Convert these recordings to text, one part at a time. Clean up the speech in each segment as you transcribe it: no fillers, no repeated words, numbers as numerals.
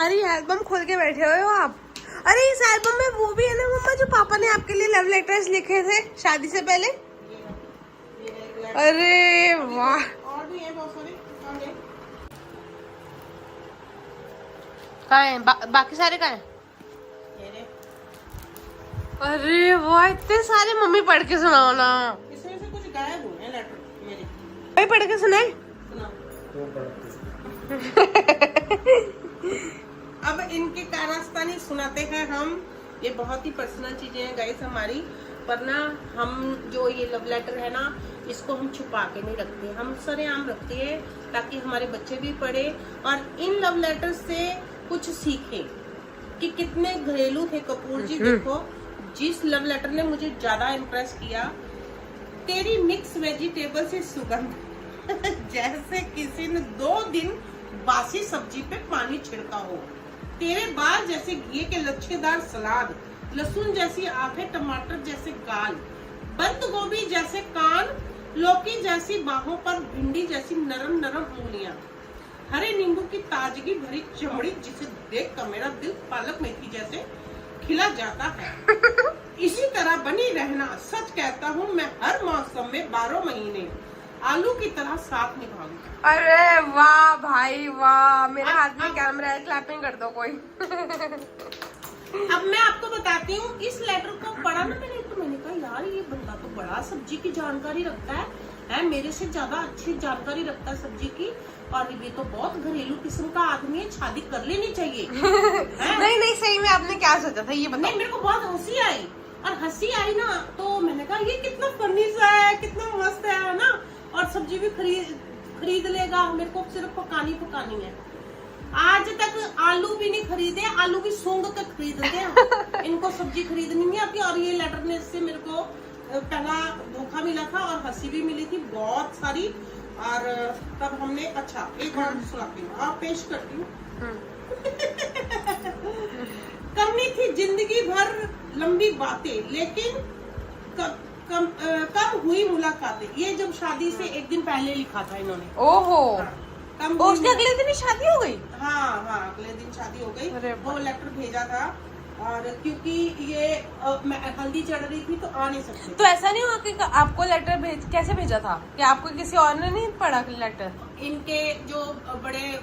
सारी एल्बम खोल के बैठे हुए हो आप। अरे इस एल्बम में वो भी है ना मम्मा, जो पापा ने आपके लिए लव लेटर्स लिखे थे शादी से पहले। अरे वाह, और भी है बहुत सारे। कहाँ है बाकी सारे कहाँ है? अरे वाह, इतने सारे। मम्मी पढ़ के सुनाओ ना। इसमें से कुछ गायब हुए हैं लेटर मेरे। भाई पढ़ के सुनाए। अब इनके कारस्तानी सुनाते हैं हम। ये बहुत ही पर्सनल चीजें हैं गाइस हमारी, वरना हम जो ये लव लेटर है ना, इसको हम छुपा के नहीं रखते, हम सरेआम रखते हैं ताकि हमारे बच्चे भी पढ़े और इन लव लेटर से कुछ सीखें कि कितने घरेलू थे कपूर जी। देखो, जिस लव लेटर ने मुझे ज्यादा इम्प्रेस किया, तेरी मिक्स वेजिटेबल से सुगंध जैसे किसी ने 2 दिन बासी सब्जी पे पानी छिड़का हो, तेरे बाल जैसे घी के लच्छेदार सलाद, लहसुन जैसी आंखें, टमाटर जैसे गाल, बंद गोभी जैसे कान, लौकी जैसी बाहों पर भिंडी जैसी नरम नरम उंगलियां, हरे नींबू की ताजगी भरी चमड़ी जिसे देख कर मेरा दिल पालक मेथी जैसे खिला जाता है। इसी तरह बनी रहना, सच कहता हूँ मैं हर मौसम में 12 महीने आलू की तरह साथ निभाऊंगा। अरे वाह भाई वाह, मेरे हाथ में कैमरा है, क्लैपिंग कर दो कोई। अब मैं आपको बताती हूँ, इस लेटर को पढ़ा ना मैंने, तो मैंने कहा यार ये बंदा तो बड़ा सब्जी की जानकारी रखता है, मेरे से ज्यादा अच्छी जानकारी रखता है सब्जी की, और ये तो बहुत घरेलू किस्म का आदमी है, शादी कर लेनी चाहिए। नहीं नहीं, सही में आपने क्या सोचा था ये बताओ। मेरे को बहुत हंसी आई, और हंसी आई ना तो मैंने कहा ये कितना फनी सा है, कितना मस्त है ना, और सब्जी भी खरीद लेगा, मेरे को सिर्फ पकानी है। आज तक आलू भी नहीं खरीदे, आलू की सूंघ के खरीदते हैं। इनको सब्जी खरीदनी नहीं आती, और ये लेटर ने से मेरे को पहला धोखा मिला था और हंसी भी मिली थी बहुत सारी। और तब हमने, अच्छा एक और सुनाती हूँ, आप पेश करती हूँ। करनी थी जिंदगी भर लंबी बातें, लेकिन कम हुई मुलाकातें। ये जब शादी से एक दिन पहले लिखा था इन्होंने। ओहो, हाँ, उसके अगले दिन ही शादी हो गई। हाँ, अगले दिन शादी हो गई। वो लेटर भेजा था, और क्योंकि ये हल्दी चढ़ रही थी तो आ नहीं सकती। तो ऐसा नहीं हुआ कि आपको लेटर कैसे भेजा था कि आपको किसी और ने नहीं पढ़ा लेटर? इनके जो बड़े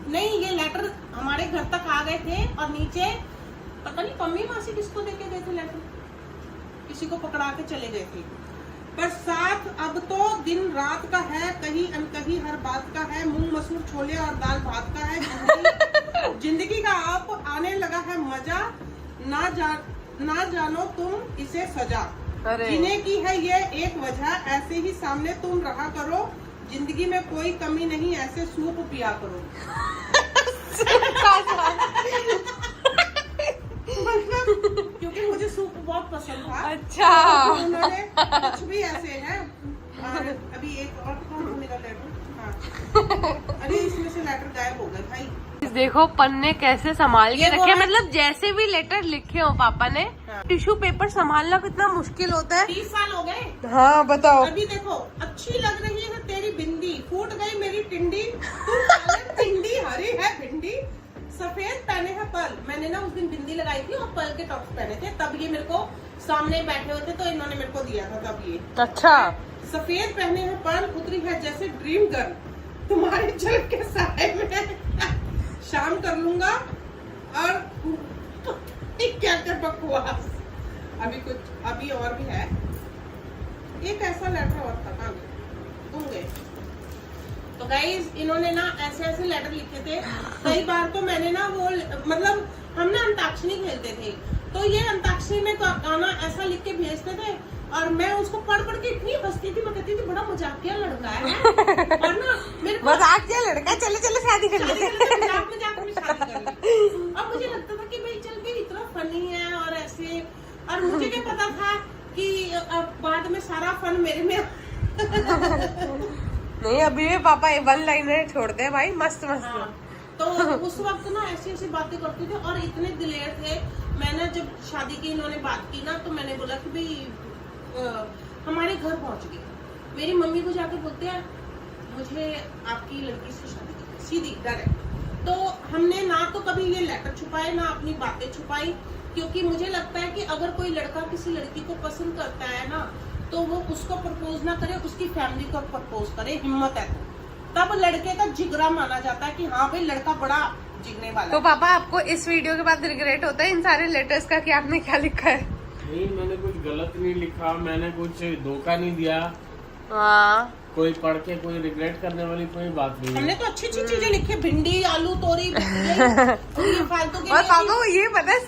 नहीं, ये लेटर हमारे घर तक आ गए थे, और नीचे पता नहीं पम्मी मासी किसको देके गए थे लेटर, किसी को पकड़ा के चले गए थे। पर साथ अब तो दिन रात का है, कहीं अनकहीं हर बात का है, मूंग मसूर छोले और दाल भात का है। जिंदगी का आप आने लगा है मजा, ना जानो तुम इसे सजा, जीने की है ये एक वजह, ऐसे ही सामने तुम रहा करो, जिंदगी में कोई कमी नहीं, ऐसे सूप पिया करो। क्योंकि मुझे सूप बहुत पसंद था। अच्छा, तो उन्होंने कुछ भी ऐसे है। और अभी एक और मेरा लेटर, हाँ, अरे इसमें से लेटर गायब हो गए भाई। देखो पन्ने कैसे संभाल के रखे, मतलब जैसे भी लेटर लिखे हो पापा ने। हाँ। टिश्यू पेपर संभालना कितना मुश्किल होता है। 30 साल हो गए। हाँ बताओ। अभी देखो, अच्छी लग रही है तेरी बिंदी, फूट गई मेरी टिंडी, टिंडी हरी है भिंडी, सफेद पहने हैं पर्ल। मैंने ना उस दिन बिंदी लगाई थी और पर्ल के टॉप्स पहने थे, तब ये मेरे को सामने बैठे हुए थे तो इन्होंने मेरे को दिया था तब ये। अच्छा, सफेद पहने हैं पर्ल, उतरी है जैसे ड्रीम गर्ल, तुम्हारे चल के साए में शाम कर लूंगा, और क्या क्या बकवास। अभी और भी है, एक ऐसा लेटर और था तुम गए। तो गाइज इन्होंने ना ऐसे ऐसे लेटर लिखे थे। कई बार तो मैंने ना वो, मतलब हम ना अंताक्षरी खेलते थे, तो ये अंताक्षरी में गाना ऐसा लिख के भेजते थे, और मैं उसको पढ़ के इतनी हंसती थी, मैं कहती थी बड़ा मजाकिया लड़का है। और ना मेरे मजाकिया लड़का, चलो शादी कर लेते हैं। मजाक में शादी कर ली। और मुझे लगता था कि भाई चल के इतना फनी है और ऐसे, और मुझे क्या पता था कि बाद में सारा फन मेरे में। नहीं, अभी भी पापा 1 लाइनर छोड़ते हैं भाई, मस्त मस्त। हाँ, तो उस वक्त ना ऐसी ऐसी बातें करते थे, और इतने दिलेर थे। मैंने जब शादी की इन्होंने बात की ना, तो मैंने बोला कि भाई हमारे घर पहुंच गए। मेरी मम्मी को जाके बोलते हैं मुझे आपकी लड़की से शादी करनी, सीधी डायरेक्ट। तो हमने ना तो कभी ये लेटर छुपाए ना अपनी बातें छुपाई, क्योंकि मुझे लगता है कि अगर कोई लड़का किसी लड़की को पसंद करता है ना, तो वो उसको प्रपोज ना करे, उसकी फैमिली को प्रपोज करे, हिम्मत है तब लड़के का जिगरा माना जाता है कि हाँ भाई लड़का बड़ा जिगरे वाला। तो पापा आपको इस वीडियो के बाद रिग्रेट होता है इन सारे लेटर्स का कि आपने क्या लिखा है? नहीं, मैंने कुछ गलत नहीं लिखा, मैंने कुछ धोखा नहीं दिया। हाँ, कोई पढ़ के कोई रिग्रेट करने वाली कोई बात नहीं है। हमने तो अच्छी अच्छी चीजें लिखी, भिंडी, आलू, तोरी, ये फालतू के। और पापा को ये पता है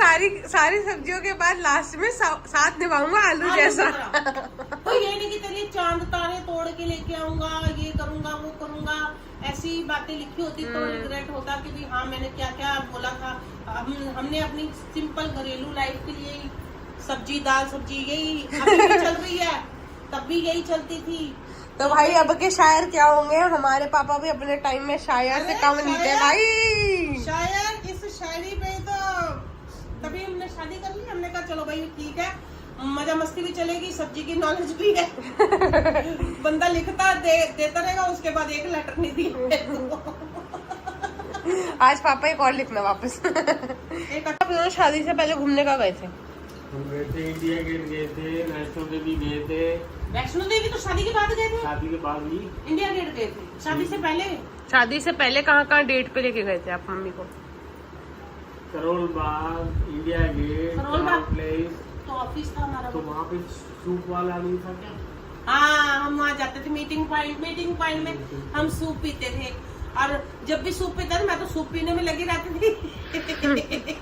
सारी सब्जियों के बाद लास्ट में साथ निभाऊंगा आलू जैसा। तो ये नहीं कि तेरे चांद तारे तोड़ के लेके आऊंगा, ये करूंगा वो करूंगा, ऐसी बातें लिखी होती तो रिग्रेट होता कि भी हाँ मैंने क्या क्या बोला था। हमने अपनी सिंपल घरेलू लाइफ के लिए सब्जी दाल सब्जी यही अभी भी चल रही है, तब भी यही चलती थी। तो भाई अब के शायर क्या होंगे? हमारे पापा भी अपने टाइम में शायर से कम नहीं थे भाई। शायर इस शायरी पे तो तभी हमने शादी कर ली। हमने कहा चलो भाई ठीक है, मजा मस्ती भी चलेगी, सब्जी की नॉलेज भी है। बंदा लिखता देता रहेगा, उसके बाद एक लेटर नहीं दी। आज पापा एक और लिखना वापस। आप दोनों शादी से पहले घूमने का गए थे? हम गए थे, इंडिया गेट गए थे, वैष्णो देवी गए थे। वैष्णो देवी तो शादी के बाद गए थे, शादी के बाद ही इंडिया गेट गए थे। शादी से पहले शादी से पहले कहाँ डेट पे लेके गए थे आप मम्मी को? Karol Bagh, India gate, Karol Bagh place. तो ऑफिस था हमारा, तो वहाँ पे सूप वाला नहीं था क्या? हाँ हम वहाँ जाते थे मीटिंग पॉइंट में हम सूप पीते थे। और जब भी सूप पीते थे मैं तो सूप पीने में लगी रहती थी।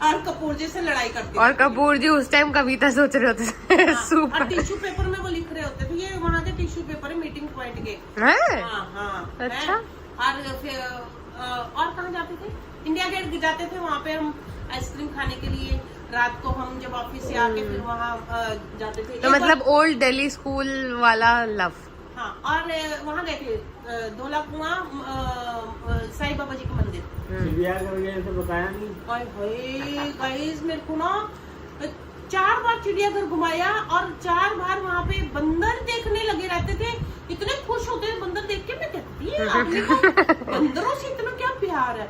और कपूर जी से लड़ाई करती थी। और कपूर जी उस टाइम कविता सोच रहे होते थे। सूप और टिश्यू पेपर में वो लिख रहे होते थे, ये वहाँ के टिश्यू पेपर है मीटिंग पॉइंट के। हैं? हाँ अच्छा। और फिर और कहाँ जाते थे? इंडिया गेट जाते थे, वहाँ पे हम आइसक्रीम खाने के लिए। रात को हम जब ऑफिस से आके फिर वहाँ जाते थे। तो मतलब ओल्ड दिल्ली स्कूल वाला लव। हाँ, और वहाँ गए थे धोला कुआं, साईं बाबा जी का मंदिर। चिड़ियाघर गए थे, बताया नहीं। गाइस मेरे को ना 4 बार चिड़ियाघर घुमाया और 4 बार वहाँ पे बंदर देखने लगे रहते थे। इतने खुश होते थे बंदर देख के। मैं कहती है आपने कहा बंदरों से इतना क्या प्यार है।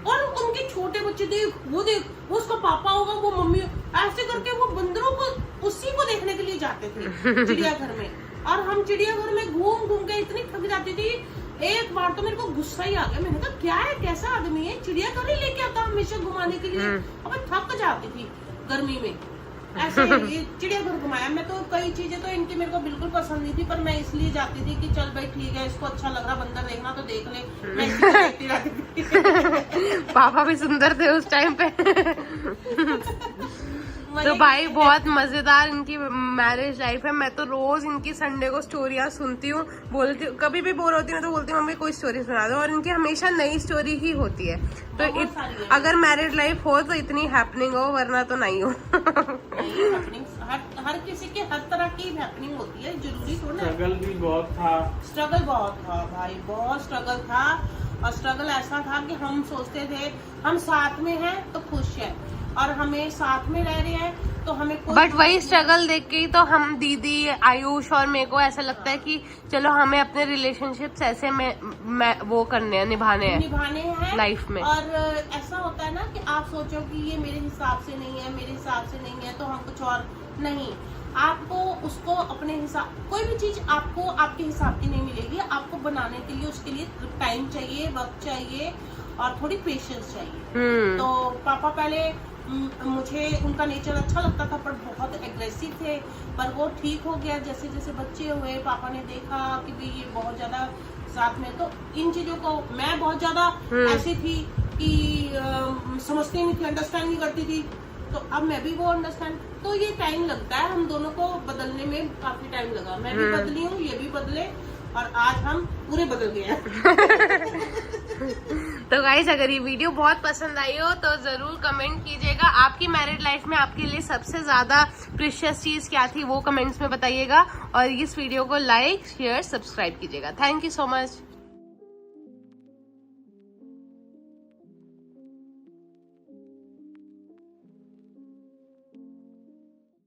और उनके छोटे बच्चे देख, वो उसका पापा होगा, वो मम्मी, ऐसे करके वो बंदरों को उसी को देखने के लिए जाते थे चिड़ियाघर में। और हम चिड़ियाघर में घूम के इतनी थक जाती थी। एक बार तो मेरे को गुस्सा ही आ गया। मैंने कहा क्या है, कैसा आदमी है, चिड़ियाघर ही लेके आता हमेशा घुमाने के लिए। अब मैं थक जाती थी गर्मी में। ऐसे चिड़ियाघर घुमाया। मैं तो कई चीजें तो इनकी मेरे को बिल्कुल पसंद नहीं थी, पर मैं इसलिए जाती थी कि चल भाई ठीक है, इसको अच्छा लग रहा बंदर देखना तो देख ले। मैं इसको देखती रहती थी। पापा भी सुंदर थे उस टाइम पे। तो भाई बहुत मजेदार इनकी मैरिज लाइफ है। मैं तो रोज इनकी संडे को स्टोरियाँ सुनती हूँ, बोलती हूँ, कभी भी बोर होती हूँ तो बोलती हूँ मम्मी कोई स्टोरी सुना दो। और इनकी हमेशा नई स्टोरी ही होती है। तो अगर मैरिज लाइफ हो तो इतनी हैपनिंग हो, वरना तो नहीं हो। हर किसी के हर तरह की हैपनिंग होती है, जरूरी थोड़ा। स्ट्रगल भी बहुत था। स्ट्रगल बहुत था भाई, बहुत स्ट्रगल था। और स्ट्रगल ऐसा था कि हम सोचते थे हम साथ में हैं तो खुश है, और हमें साथ में रह रहे हैं तो हमें कोई। बट वही स्ट्रगल देख के ही तो हम दीदी, आयुष और मेरे को ऐसा लगता है कि चलो हमें अपने रिलेशनशिप्स ऐसे में वो करने हैं, निभाने हैं लाइफ में। और ऐसा होता है ना कि आप सोचो कि ये मेरे हिसाब से नहीं है, मेरे हिसाब से नहीं है, तो हम कुछ और नहीं। आपको उसको अपने हिसाब, कोई भी चीज आपको आपके हिसाब की नहीं मिलेगी। आपको बनाने के लिए उसके लिए टाइम चाहिए, वक्त चाहिए और थोड़ी पेशेंस चाहिए। तो पापा पहले मुझे उनका नेचर अच्छा लगता था, पर बहुत एग्रेसिव थे। पर वो ठीक हो गया जैसे जैसे बच्चे हुए। पापा ने देखा कि भी ये बहुत ज्यादा साथ में, तो इन चीजों को मैं बहुत ज्यादा ऐसी थी कि समझती नहीं थी, अंडरस्टैंड नहीं करती थी। तो अब मैं भी वो अंडरस्टैंड, तो ये टाइम लगता है, हम दोनों को बदलने में काफी टाइम लगा। मैं भी बदली हूँ, ये भी बदले, और आज हम पूरे बदल गए हैं। तो गाइस अगर ये वीडियो बहुत पसंद आई हो तो जरूर कमेंट कीजिएगा। आपकी मैरिड लाइफ में आपके लिए सबसे ज्यादा प्रीशियस चीज क्या थी वो कमेंट्स में बताइएगा। और इस वीडियो को लाइक, शेयर, सब्सक्राइब कीजिएगा। Thank you so much.